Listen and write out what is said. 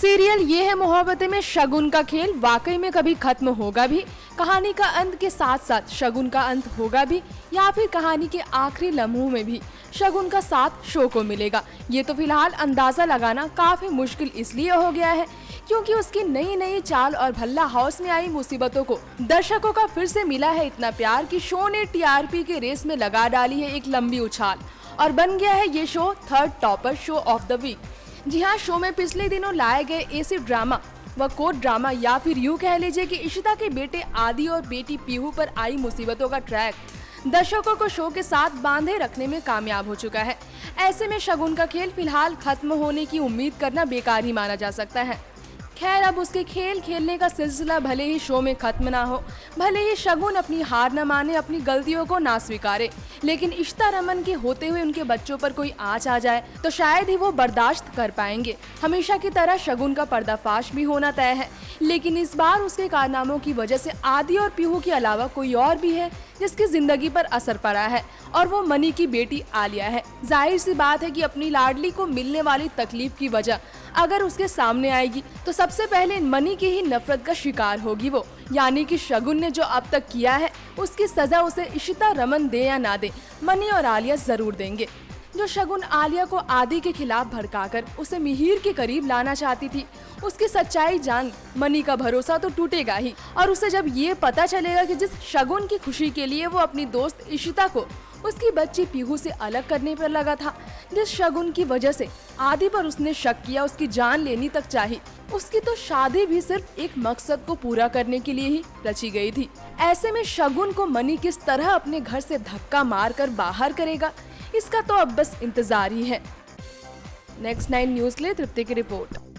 Serial ये है मोहब्बतें में शगुन का खेल वाकई में कभी खत्म होगा भी? कहानी का अंत के साथ साथ शगुन का अंत होगा भी, या फिर कहानी के आखिरी लम्हों में भी शगुन का साथ शो को मिलेगा? ये तो फिलहाल अंदाजा लगाना काफी मुश्किल इसलिए हो गया है क्योंकि उसकी नई नई चाल और भल्ला हाउस में आई मुसीबतों को दर्शकों का फिर से मिला है इतना प्यार कि शो ने टीआरपी के रेस में लगा डाली है एक लंबी उछाल और बन गया है ये show third topper show of the week. जी हाँ, शो में पिछले दिनों लाए गए एसी ड्रामा व कोर्ट ड्रामा या फिर यूं कह लीजिए कि इशिता के बेटे आदि और बेटी पीहू पर आई मुसीबतों का ट्रैक दर्शकों को शो के साथ बांधे रखने में कामयाब हो चुका है। ऐसे में शगुन का खेल फिलहाल खत्म होने की उम्मीद करना बेकार ही माना जा सकता है। खैर, अब उसके खेल खेलने का सिलसिला भले ही शो में खत्म ना हो, भले ही शगुन अपनी हार न माने, अपनी गलतियों को ना स्वीकारे, लेकिन इशिता रमन के होते हुए उनके बच्चों पर कोई आँच आ जाए तो शायद ही वो बर्दाश्त कर पाएंगे। हमेशा की तरह शगुन का पर्दाफाश भी होना तय है, लेकिन इस बार उसके कारनामों की वजह से आदि और पीहू के अलावा कोई और भी है जिसकी जिंदगी पर असर पड़ा है, और वो मनी की बेटी आलिया है। जाहिर सी बात है कि अपनी लाडली को मिलने वाली तकलीफ की वजह अगर उसके सामने आएगी तो सबसे पहले मनी की ही नफरत का शिकार होगी वो, यानी कि शगुन ने जो अब तक किया है उसकी सजा उसे इशिता रमन दे या ना दे, मनी और आलिया जरूर देंगे। जो शगुन आलिया को आदि के खिलाफ भड़काकर उसे मिहिर के करीब लाना चाहती थी, उसकी सच्चाई जान मनी का भरोसा तो टूटेगा ही, और उसे जब ये पता चलेगा कि जिस शगुन की खुशी के लिए वो अपनी दोस्त इशिता को उसकी बच्ची पीहू से अलग करने पर लगा था, जिस शगुन की वजह से आदि पर उसने शक किया, उसकी जान लेनी तक चाही, उसकी तो शादी भी सिर्फ एक मकसद को पूरा करने के लिए ही रची गई थी। ऐसे में शगुन को मनी किस तरह अपने घर से धक्का मार कर बाहर करेगा, इसका तो अब बस इंतजार ही है। नेक्स्ट 9 न्यूज़ के लिए तृप्ति की रिपोर्ट।